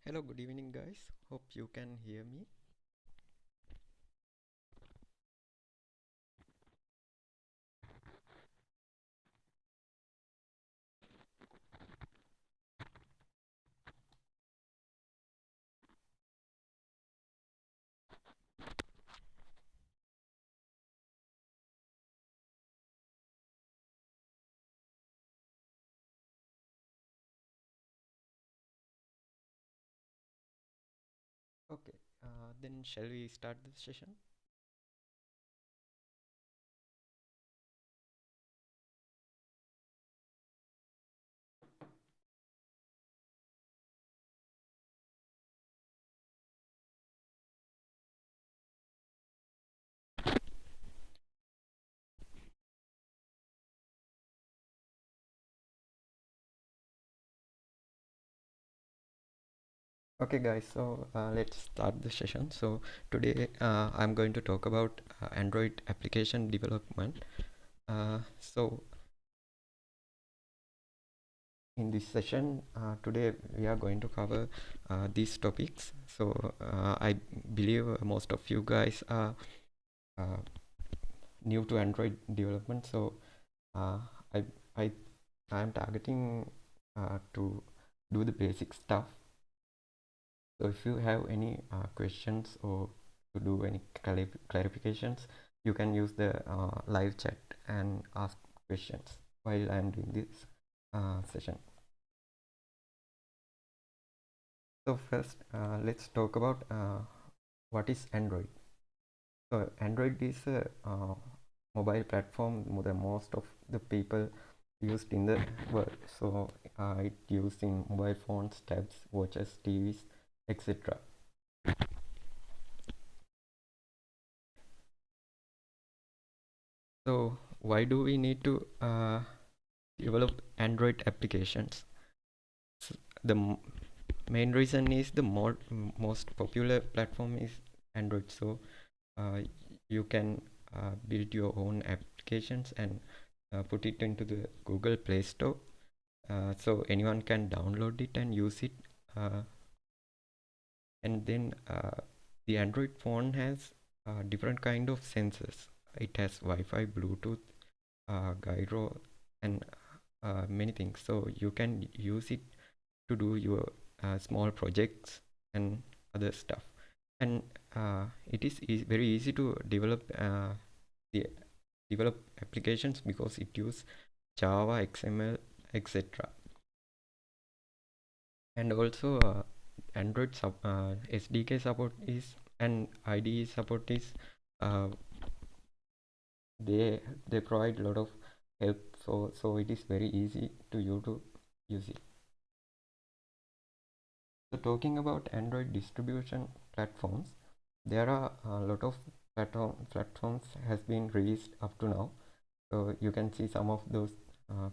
Hello, good evening, guys. Hope you can hear me. Okay, then shall we start the session? Okay, guys, so let's start the session. So, today I'm going to talk about Android application development. So, in this session, today we are going to cover these topics. So, I believe most of you guys are uh, new to Android development. So, uh, I, I, I'm targeting to do the basic stuff. So if you have any questions or to do any clarifications, you can use the live chat and ask questions while I'm doing this session. So first, let's talk about what is Android. So Android is a mobile platform that most of the people used in the world. So it used in mobile phones, tabs, watches, TVs, etc. So why do we need to develop Android applications? So the main reason is the most popular platform is Android. So uh, you can build your own applications and put it into the Google Play Store. So anyone can download it and use it. And then the Android phone has different kind of sensors. It has Wi-Fi, Bluetooth, gyro, and many things. So you can use it to do your small projects and other stuff. And it is very easy to the develop applications because it uses Java, XML, etc. And also Android SDK support is and IDE support is uh, they provide a lot of help, so it is very easy to you to use it. So talking about Android distribution platforms, there are a lot of platforms has been released up to now. So you can see some of those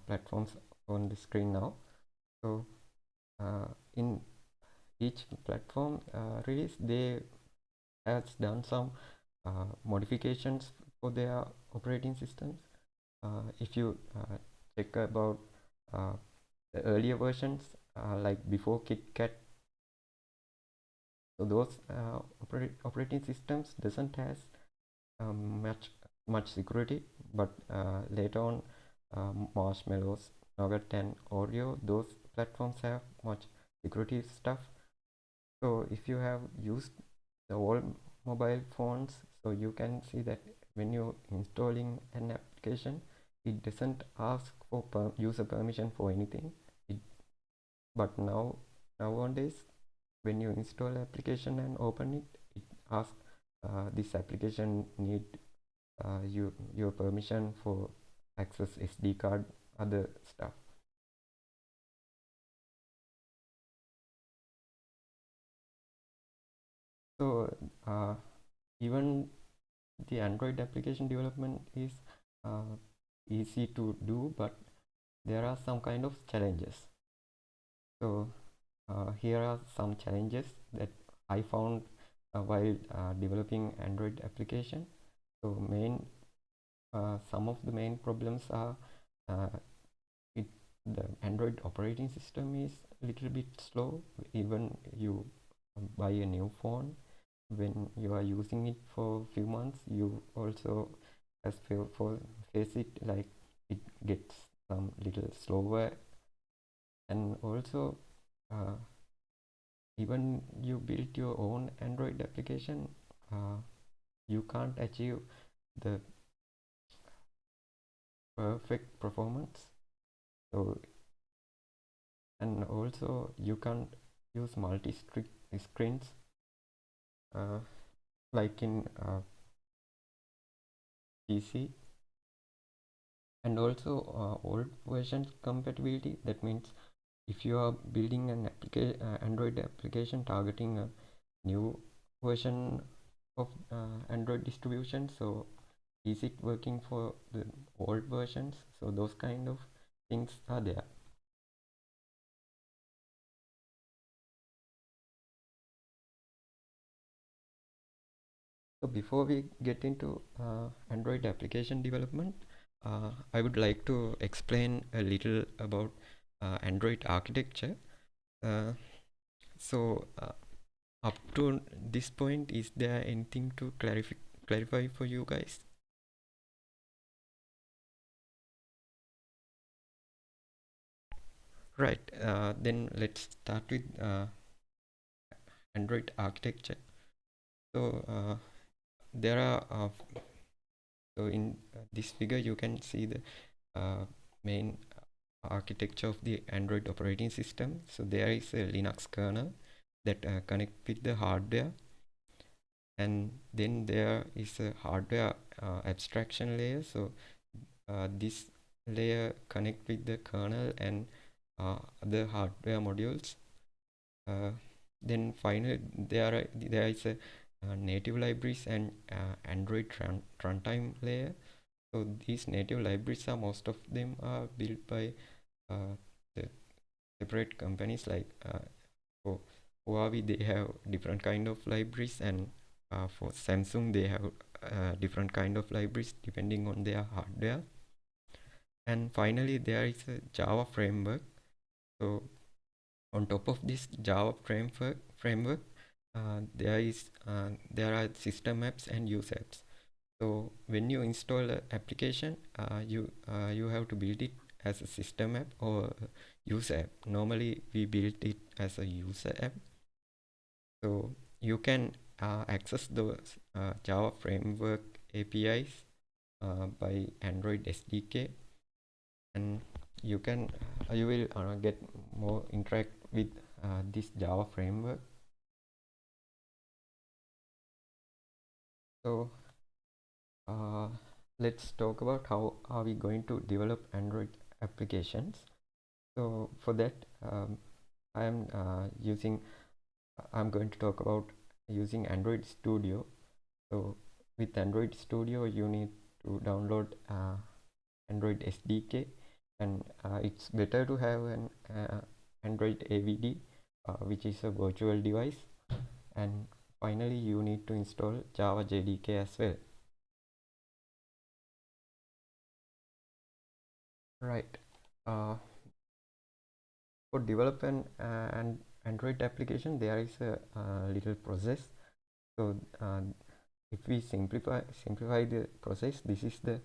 platforms on the screen now. So in each platform release, they has done some modifications for their operating systems. If you check about the earlier versions, like before KitKat, so those operating systems doesn't has much security, but later on, Marshmallows, Nougat, and Oreo, those platforms have much security stuff. So if you have used the old mobile phones, so you can see that when you're installing an application, it doesn't ask for user permission for anything. But nowadays, when you install application and open it, it asks this application need your permission for access SD card, other stuff. So even the Android application development is uh, easy to do, but there are some kind of challenges. So here are some challenges that I found while developing Android application. So some of the main problems are uh, it the Android operating system is a little bit slow. Even you buy a new phone, when you are using it for a few months, you also as for face it like it gets some little slower. And also even you build your own Android application, you can't achieve the perfect performance. So, and also you can't use screens like in PC. And also old version compatibility. That means if you are building an Android application targeting a new version of Android distribution, so is it working for the old versions? So those kind of things are there. So before we get into Android application development, I would like to explain a little about Android architecture. So up to this point, is there anything to clarify for you guys? Right, then let's start with Android architecture. So there are so in this figure you can see the main architecture of the Android operating system. So there is a Linux kernel that connect with the hardware, and then there is a hardware abstraction layer. So this layer connect with the kernel and other hardware modules. Then finally there is a native libraries and Android runtime layer. So these native libraries are, most of them are built by the separate companies. Like for Huawei they have different kind of libraries, and for Samsung they have different kind of libraries depending on their hardware. And finally there is a Java framework. So on top of this Java framework there are system apps and use apps. So when you install an application, you have to build it as a system app or user app. Normally we build it as a user app. So you can access those Java framework APIs by Android SDK, and you will get more interact with this Java framework. So let's talk about how are we going to develop Android applications. So for that I'm going to talk about using Android Studio. So with Android Studio you need to download Android SDK, and it's better to have an Android AVD, which is a virtual device. And finally you need to install Java JDK as well. Right. For developing an Android application, there is a little process. So if we simplify the process, this is the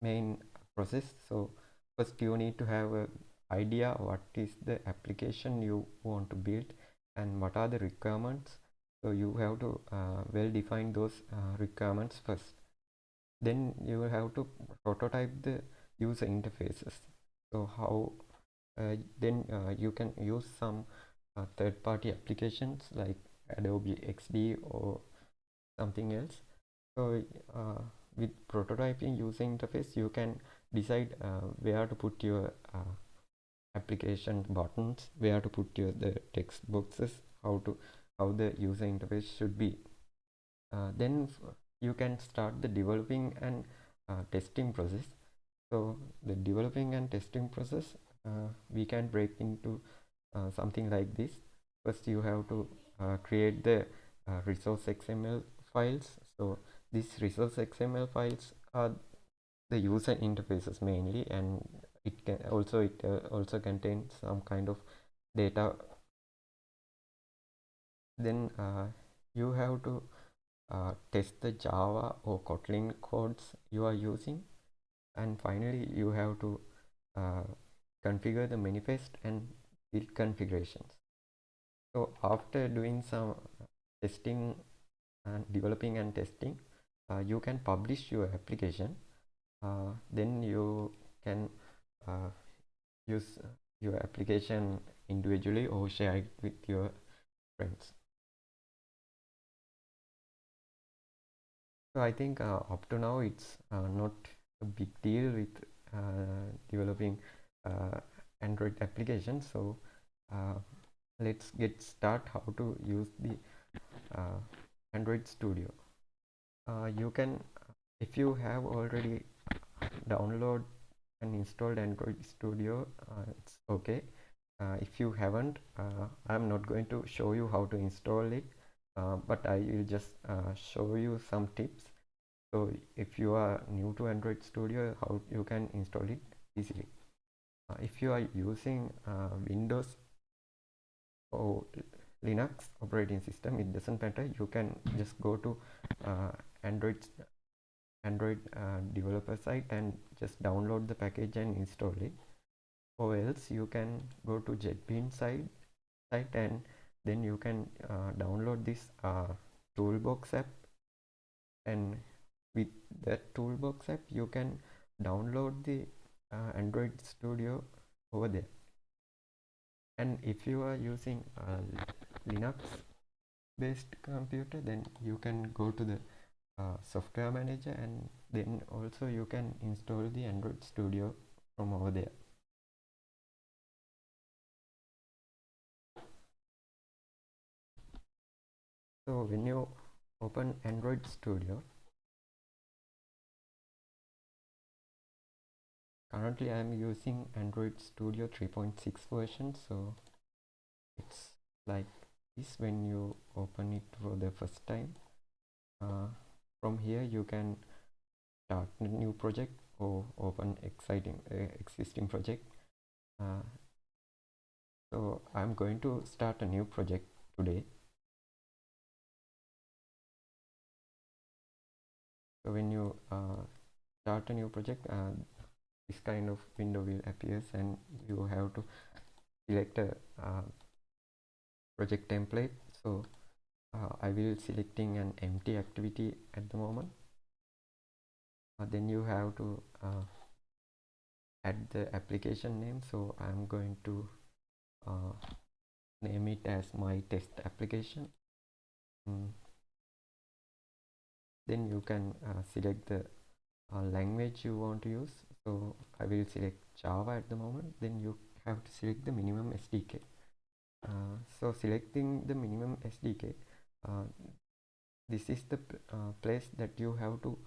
main process. So first you need to have a idea what is the application you want to build and what are the requirements. So you have to well define those requirements first. Then you will have to prototype the user interfaces. So how then you can use some third-party applications like Adobe XD or something else. So with prototyping user interface, you can decide where to put your application buttons, where to put the text boxes, how the user interface should be. Then you can start the developing and testing process. So the developing and testing process we can break into something like this. First you have to create the resource XML files. So these resource XML files are the user interfaces mainly, and it also contains some kind of data. Then you have to test the Java or Kotlin codes you are using, and finally you have to uh, configure the manifest and build configurations. So after doing some testing and developing and testing, you can publish your application. Then you can uh, use your application individually or share it with your friends. So I think up to now it's not a big deal with developing Android applications. So uh, let's get start how to use the uh, Android Studio. You can, if you have already download and installed Android Studio, it's okay. If you haven't, I'm not going to show you how to install it, but I will just show you some tips. So if you are new to Android Studio, how you can install it easily. If you are using Windows or Linux operating system, it doesn't matter. You can just go to uh, Android developer site and just download the package and install it. Or else you can go to JetBeans site and then you can download this Toolbox app, and with that Toolbox app you can download the Android Studio over there. And if you are using Linux based computer, then you can go to the software manager, and then also you can install the Android Studio from over there. So when you open Android Studio, currently I am using Android Studio 3.6 version, so it's like this when you open it for the first time. From here you can start a new project or open existing project. So I'm going to start a new project today. So when you start a new project, this kind of window will appear, and you have to select a project template. So I will selecting an empty activity at the moment. Then you have to add the application name. So I'm going to name it as my test application. Then you can select the language you want to use. So I will select Java at the moment. Then you have to select the minimum SDK. So selecting the minimum SDK, this is the place that you have to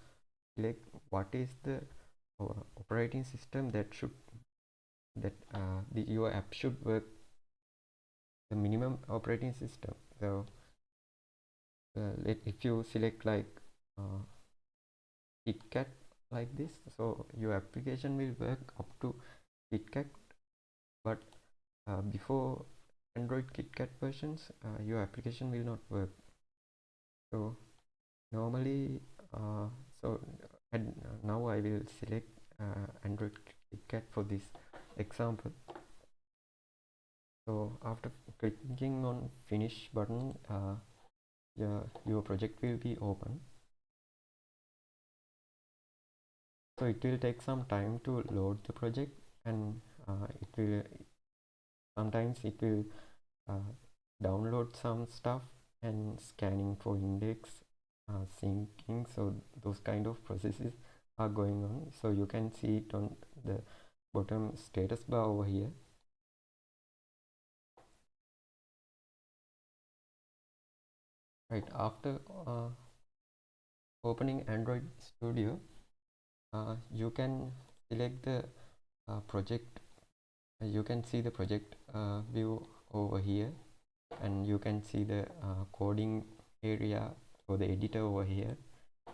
select what is the operating system that your app should work, the minimum operating system. So if you select like KitKat like this, so your application will work up to KitKat, but before Android KitKat versions, your application will not work. So normally, now I will select Android KitKat for this example. So after clicking on finish button, your project will be open. So it will take some time to load the project, and sometimes it will download some stuff and scanning for index, syncing. So those kind of processes are going on. So you can see it on the bottom status bar over here. Right after opening Android Studio, you can select the project. You can see the project view over here, and you can see the coding area or the editor over here,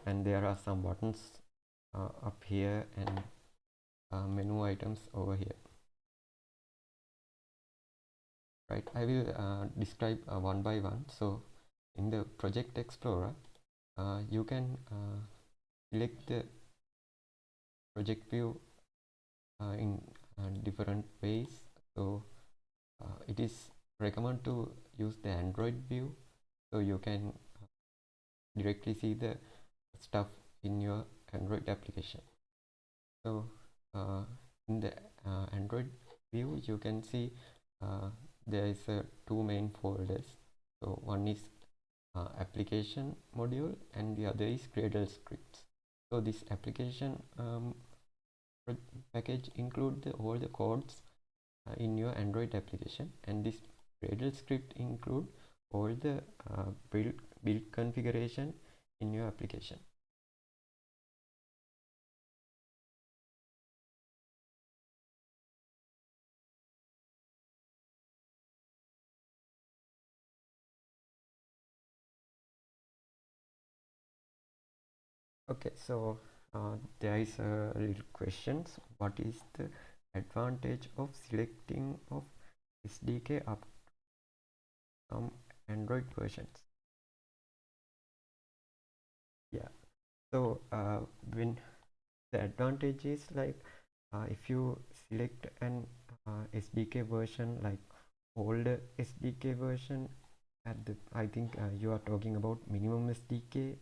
and there are some buttons up here and menu items over here. Right, I will describe one by one. So in the Project Explorer, you can select the project view in different ways. So it is recommended to use the Android view, so you can directly see the stuff in your Android application. So in the Android view, you can see there is two main folders. So one is application module and the other is Gradle scripts. So this application package include all the codes in your Android application, and this Gradle script include all the build configuration in your application. Okay, so there is a little questions. What is the advantage of selecting of SDK up some Android versions? Yeah, so when the advantage is like if you select an SDK version, like older SDK version at the, I think you are talking about minimum SDK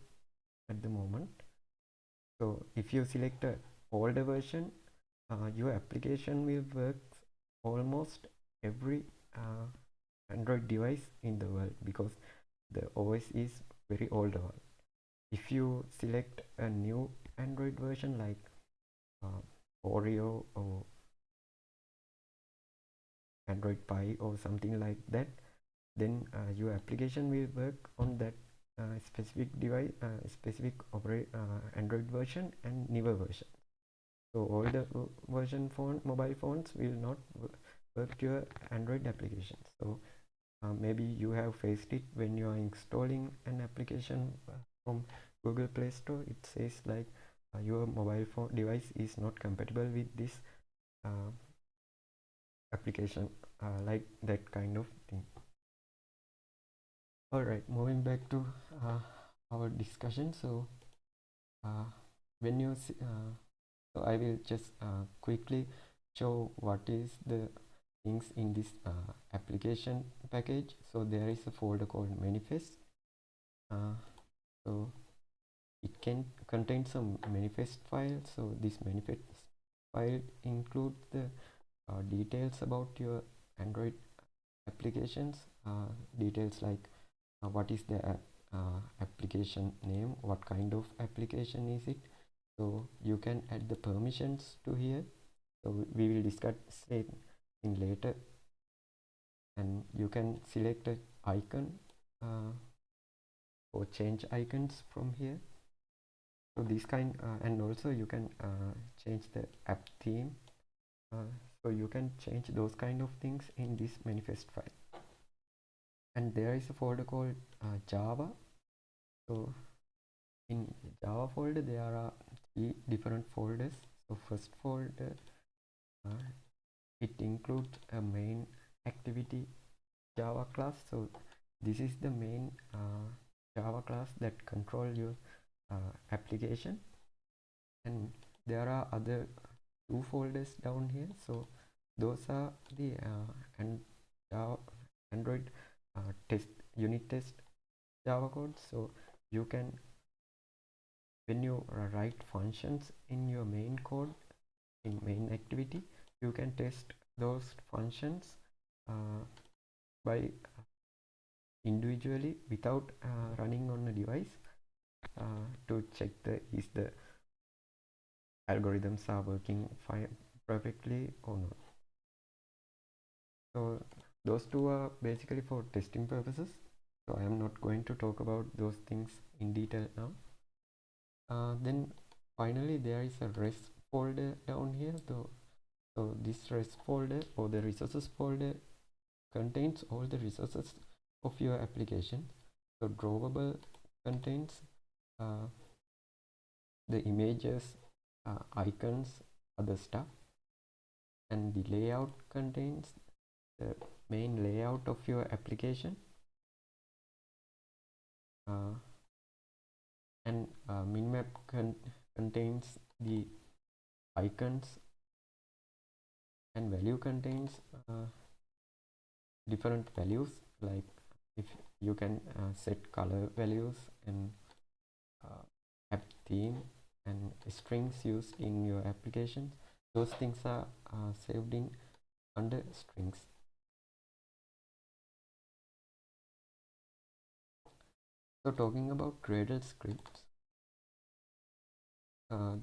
at the moment. So if you select a older version, your application will work almost every Android device in the world, because the OS is very old one. If you select a new Android version like Oreo or Android Pie or something like that, then your application will work on that specific device, specific Android version and newer version. So all the mobile phones will not work your Android application. So maybe you have faced it when you are installing an application from Google Play Store. It says like your mobile phone device is not compatible with this application, like that kind of thing. All right, moving back to our discussion. So when you so I will just quickly show what is the things in this application package. So there is a folder called manifest. So it can contain some manifest file. So this manifest file includes the details about your Android applications, details like what is the application name, what kind of application is it. So you can add the permissions to here. So we will discuss it in later, and you can select an icon or change icons from here. So this kind and also you can change the app theme. So you can change those kind of things in this manifest file. And there is a folder called Java. So in Java folder there are 3 different folders. So first folder, it includes a main activity Java class. So this is the main Java class that control your application, and there are other 2 folders down here. So those are the Android test unit test Java code. So you can, when you write functions in your main code, in main activity, you can test those functions by individually without running on a device to check is the algorithms are working fine perfectly or not. So those 2 are basically for testing purposes. So I am not going to talk about those things in detail now. Then finally there is a res folder down here. So this res folder or the resources folder contains all the resources of your application. So drawable contains the images icons, other stuff. And the layout contains the main layout of your application. And minmap contains the icons, and value contains different values, like if you can set color values and have theme and strings used in your applications. Those things are saved in under strings. So talking about Gradle scripts,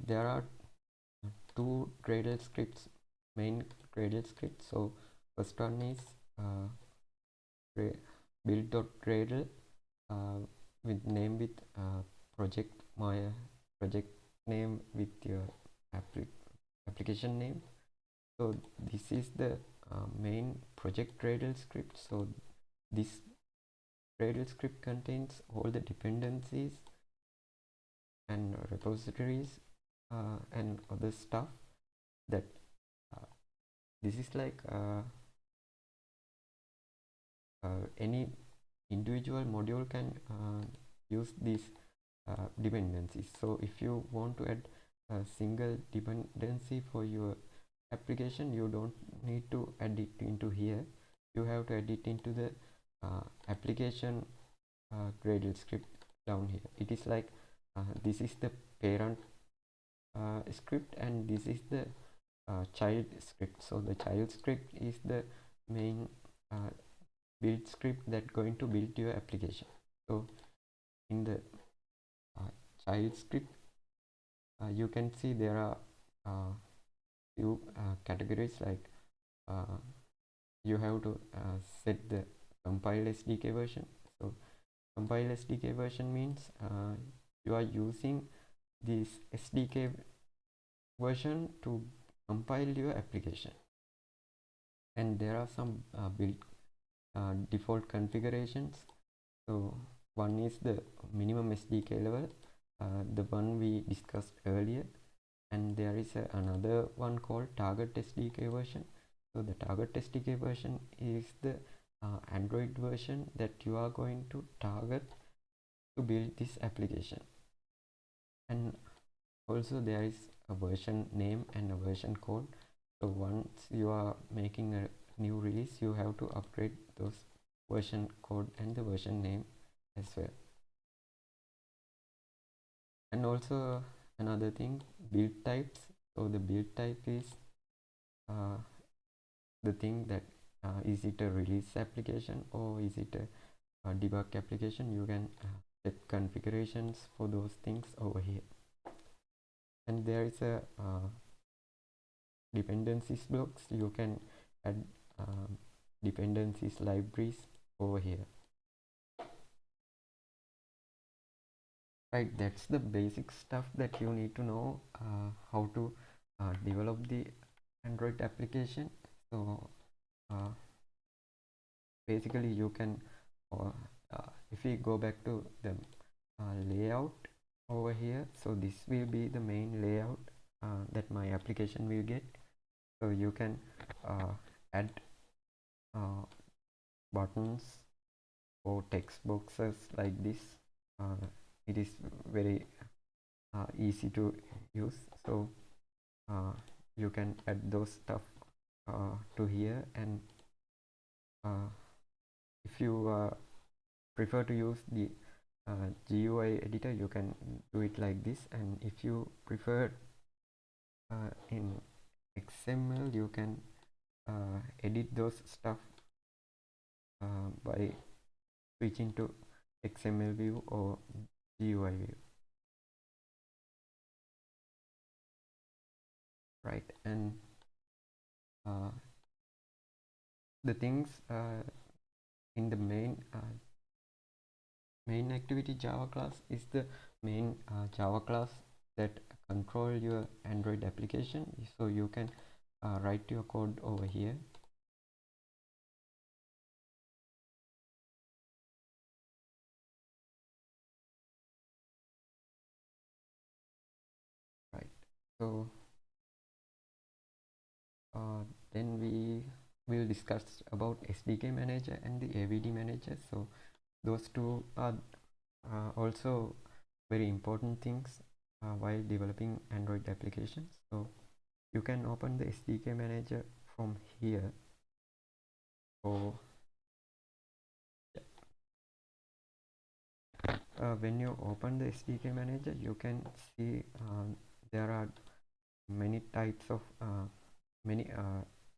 there are two Gradle scripts, main Gradle scripts. So first one is build.gradle with name with project project name with your application name. So this is the main project Gradle script. So this Gradle script contains all the dependencies and repositories and other stuff that this is like any individual module can use these dependencies. So if you want to add a single dependency for your application, you don't need to add it into here. You have to add it into the application Gradle script down here. It is like this is the parent script and this is the child script. So the child script is the main build script that going to build your application. So in the child script you can see there are few categories, like you have to set the compile SDK version. So compile SDK version means you are using this SDK version to compile your application. And there are some build default configurations. So one is the minimum SDK level, the one we discussed earlier, and there is another one called target SDK version. So the target SDK version is the Android version that you are going to target to build this application. And also there is a version name and a version code. So once you are making a new release, you have to upgrade those version code and the version name as well. And also another thing, build types. So the build type is the thing that is it a release application or is it a debug application. You can set configurations for those things over here. And there is a dependencies blocks. You can add dependencies libraries over here. Right, that's the basic stuff that you need to know how to develop the Android application. So basically you can if we go back to the layout over here, so this will be the main layout that my application will get. So you can add buttons or text boxes like this. It is very easy to use. So you can add those stuff to here, and if you prefer to use the GUI editor, you can do it like this. And if you prefer in XML, you can edit those stuff by switching to XML view or GUI view. Right, and the things in the main activity Java class is the main Java class that control your Android application. So you can write your code over here. Right, So then we will discuss about SDK manager and the AVD manager. So those two are also very important things while developing Android applications. So you can open the SDK manager from here. So when you open the SDK manager, you can see there are many types of many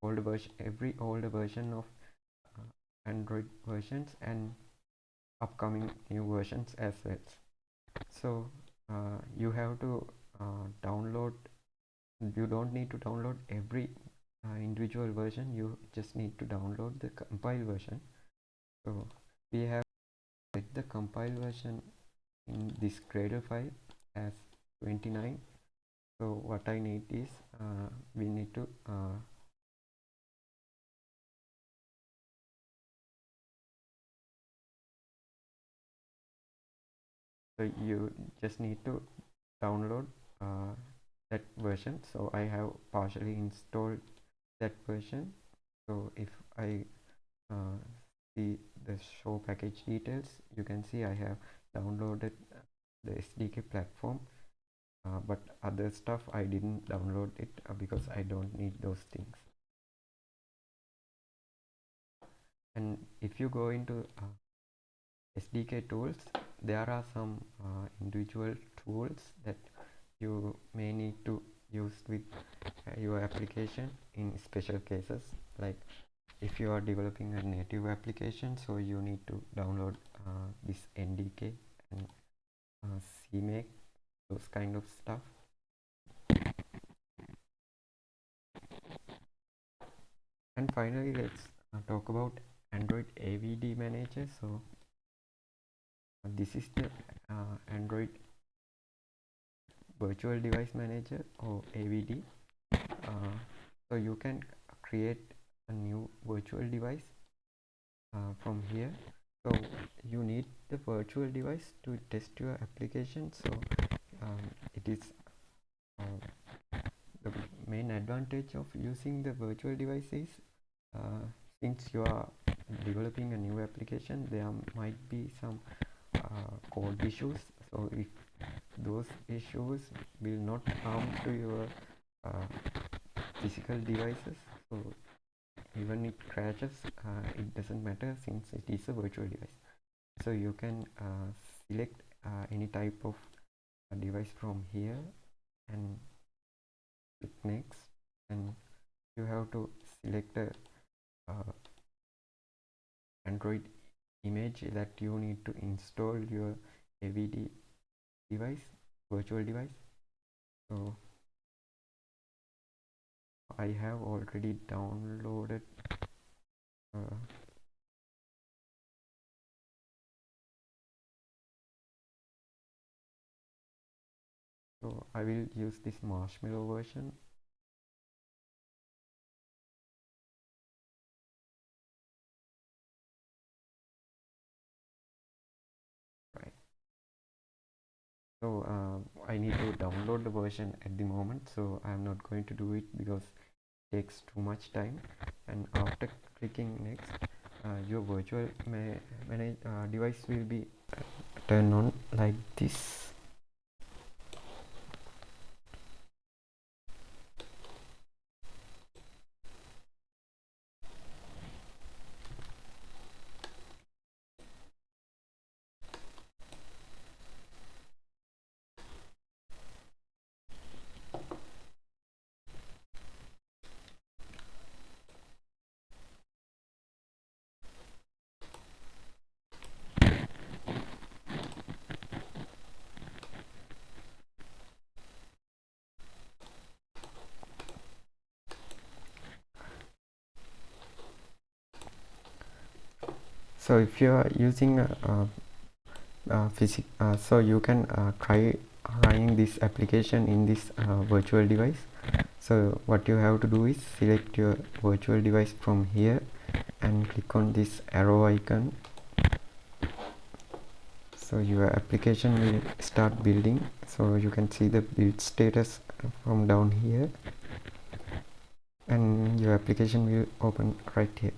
older version, every older version of Android versions and upcoming new versions as well. So you have to download. You don't need to download every individual version. You just need to download the compile version. So we have set the compile version in this Gradle file as 29. So what I need is we need to so you just need to download that version. So I have partially installed that version. So if I see the show package details, you can see I have downloaded the SDK platform, but other stuff I didn't download it because I don't need those things. And if you go into SDK tools, there are some individual tools that you may need to use with your application in special cases. Like if you are developing a native application, so you need to download this NDK and CMake, those kind of stuff. And finally, let's talk about Android AVD manager. So this is the Android virtual device manager or AVD. So you can create a new virtual device from here. So you need the virtual device to test your application. So it is the main advantage of using the virtual device is since you are developing a new application, there might be some code issues. So if those issues will not harm to your physical devices, so even it crashes, it doesn't matter since it is a virtual device. So you can select any type of device from here and click next, and you have to select a Android image that you need to install your AVD device, virtual device. So I have already downloaded so I will use this Marshmallow version. Right. So I need to download the version at the moment, so I'm not going to do it because it takes too much time. And after clicking next, your virtual device will be turned on like this. So if you are using so you can try running this application in this virtual device. So what you have to do is select your virtual device from here and click on this arrow icon. So your application will start building. So you can see the build status from down here, and your application will open right here.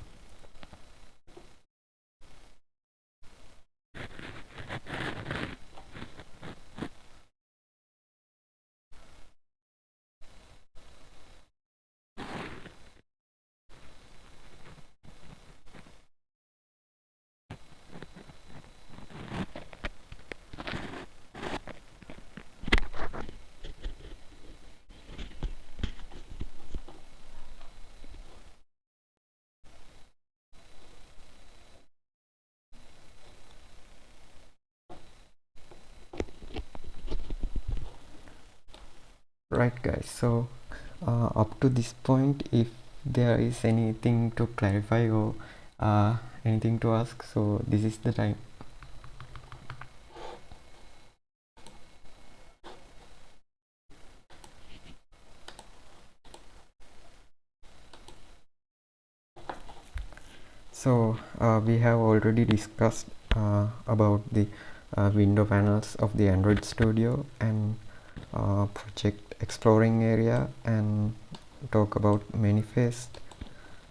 Right guys, so up to this point, if there is anything to clarify or anything to ask, so this is the time. So we have already discussed about the window panels of the Android Studio and project exploring area, and talk about manifest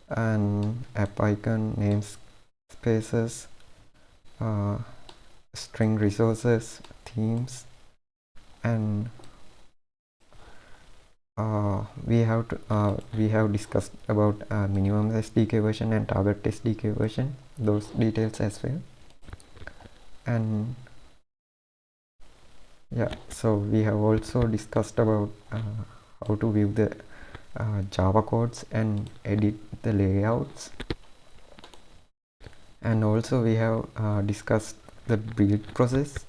and app icon namespaces, string resources, themes, and we have discussed about minimum SDK version and target SDK version, those details as well. And yeah, so we have also discussed about how to view the Java codes and edit the layouts, and also we have discussed the build process.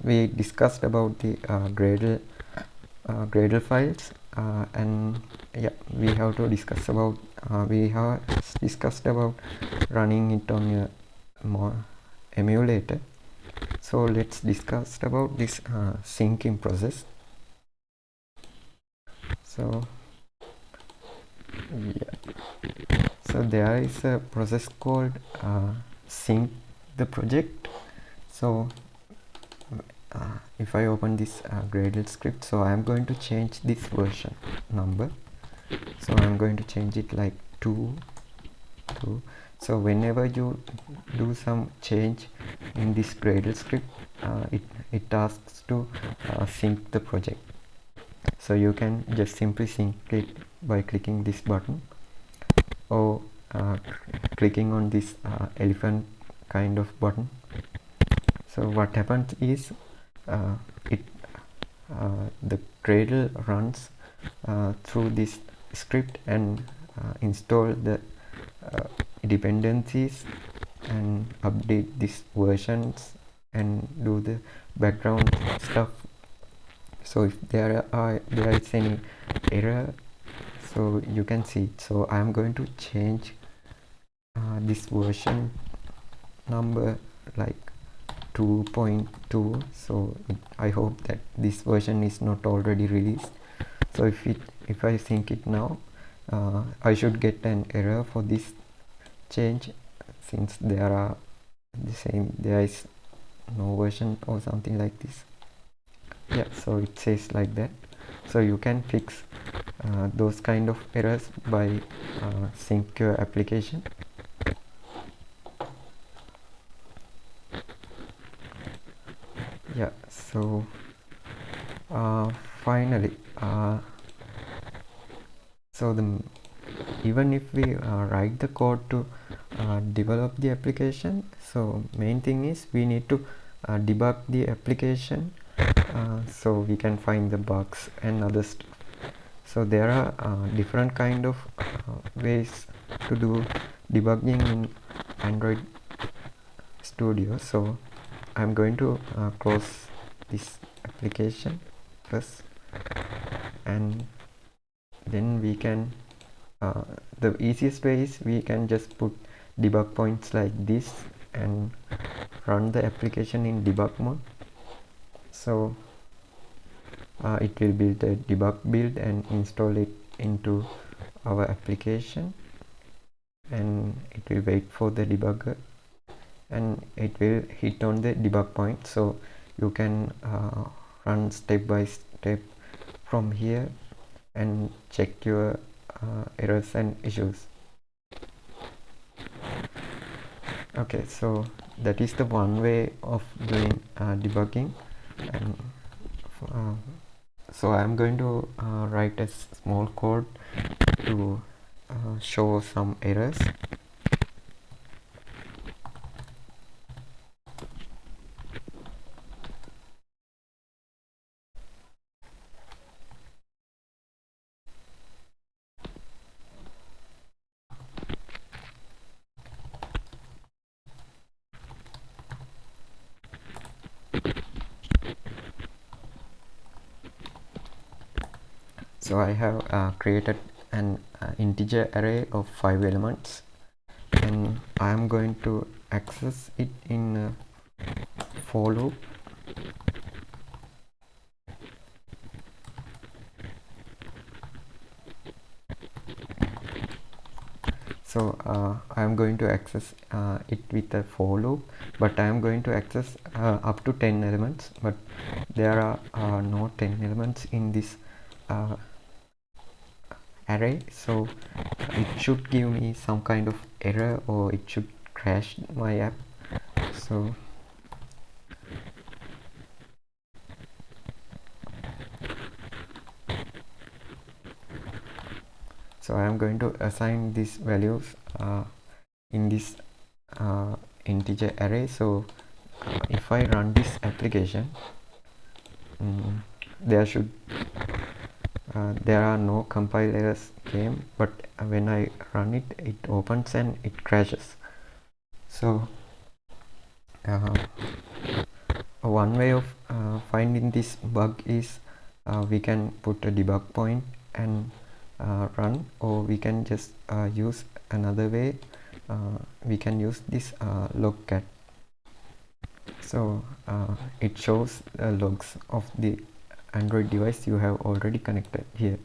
We discussed about the Gradle files, and yeah, we have to discuss about running it on a more emulator. So let's discuss about this syncing process. So yeah, so there is a process called sync the project. So if I open this Gradle script, so I am going to change this version number. So I'm going to change it like 2. So whenever you do some change in this Gradle script, it asks to sync the project. So you can just simply sync it by clicking this button, or clicking on this elephant kind of button. So what happens is the Gradle runs through this script and install the dependencies and update these versions and do the background stuff. So if there is any error, so you can see it. So I am going to change this version number like 2.2. so I hope that this version is not already released. So if I sync it now, I should get an error for this change, since there is no version or something like this. Yeah, so it says like that. So you can fix those kind of errors by sync your application. Yeah, so finally, so even if we write the code to develop the application, so main thing is we need to debug the application, so we can find the bugs and other stuff. So there are different kind of ways to do debugging in Android Studio. So I'm going to close this application first, and then we can the easiest way is we can just put debug points like this and run the application in debug mode. So it will build a debug build and install it into our application, and it will wait for the debugger, and it will hit on the debug point. So you can run step by step from here and check your errors and issues. Okay, so that is the one way of doing debugging. And uh, so I'm going to write a small code to show some errors. So I have created an integer array of 5 elements, and I am going to access it in a for loop. So I am going to access it with a for loop, but I am going to access up to 10 elements, but there are no 10 elements in this array, so it should give me some kind of error, or it should crash my app. So I am going to assign these values in this integer array. So if I run this application, there are no compile errors came, but when I run it, it opens and it crashes. So one way of finding this bug is we can put a debug point and run, or we can just use another way. We can use this logcat. So it shows logs of the Android device you have already connected here.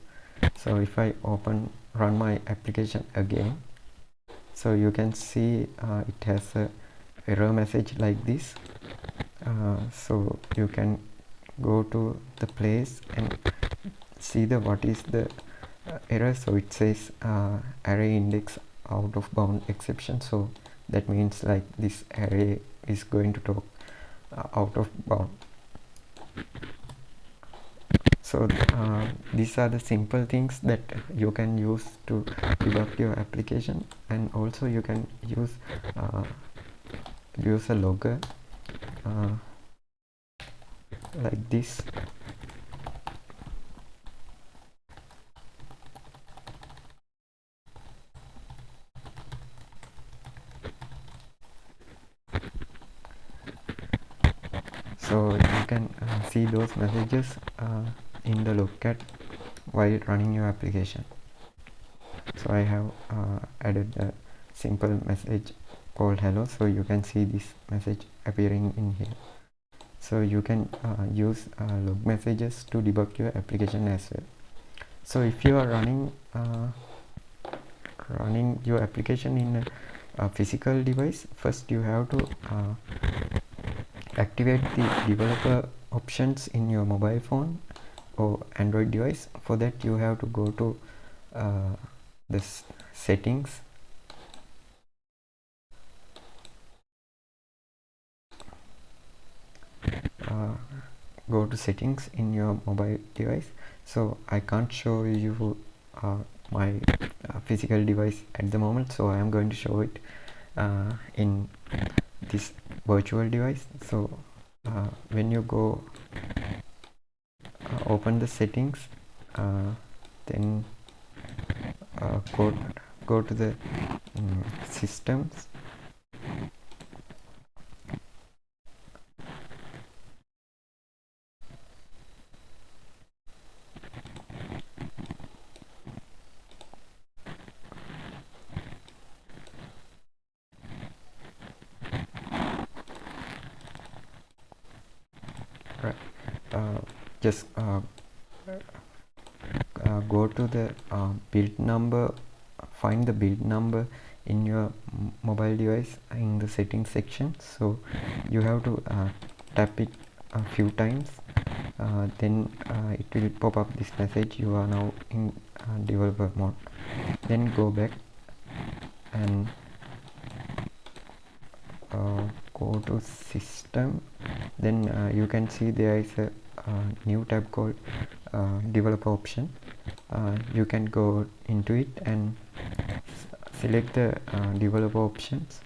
So if I run my application again, so you can see it has a error message like this. So you can go to the place and see what is the error. So it says array index out of bound exception, so that means like this array is going to talk out of bound. So these are the simple things that you can use to debug your application, and also you can use a logger like this. So you can see those messages in the logcat while running your application. So I have added a simple message called hello, so you can see this message appearing in here. So you can use log messages to debug your application as well. So if you are running your application in a physical device, first you have to activate the developer options in your mobile phone or Android device. For that you have to go to this settings, go to settings in your mobile device. So I can't show you my physical device at the moment, so I am going to show it in this virtual device. So when you go open the settings, then go to the systems, right. Just go to the build number, find the build number in your mobile device in the settings section. So you have to tap it a few times, then it will pop up this message, you are now in developer mode. Then go back and go to system. Then you can see there is a new tab called developer option. You can go into it and select the developer options.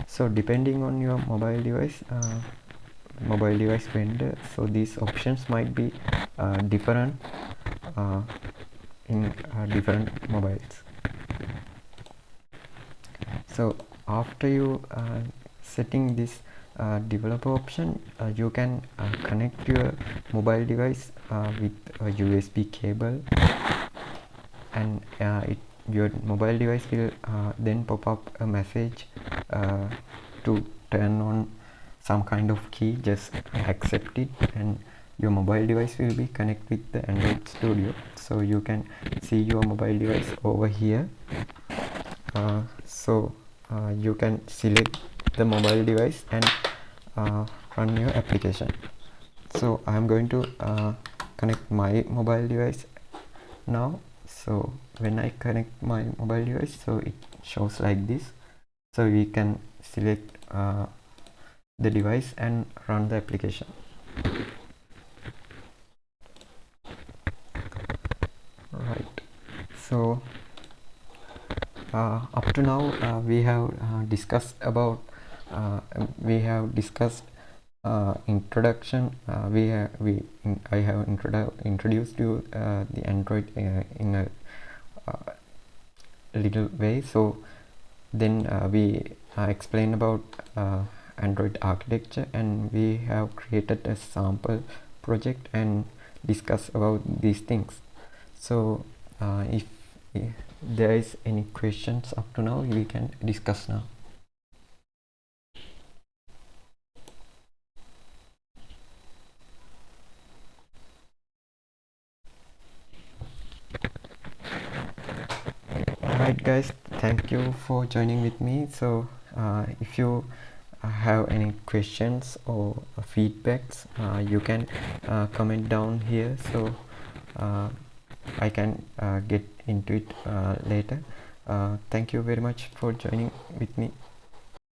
So depending on your mobile device vendor, so these options might be different in different mobiles. So after you setting this developer option, you can connect your mobile device with a USB cable, and your mobile device will then pop up a message to turn on some kind of key. Just accept it and your mobile device will be connected with the Android Studio. So you can see your mobile device over here. You can select the mobile device and run your application. So I am going to connect my mobile device now. So when I connect my mobile device, so it shows like this. So we can select the device and run the application. Right. So up to now we have discussed about introduction. I have introduced you the Android in a little way. So then we explain about Android architecture, and we have created a sample project and discuss about these things. So if there is any questions up to now, we can discuss now. Alright guys, thank you for joining with me. So if you have any questions or feedbacks, you can comment down here, so I can get into it later. Thank you very much for joining with me.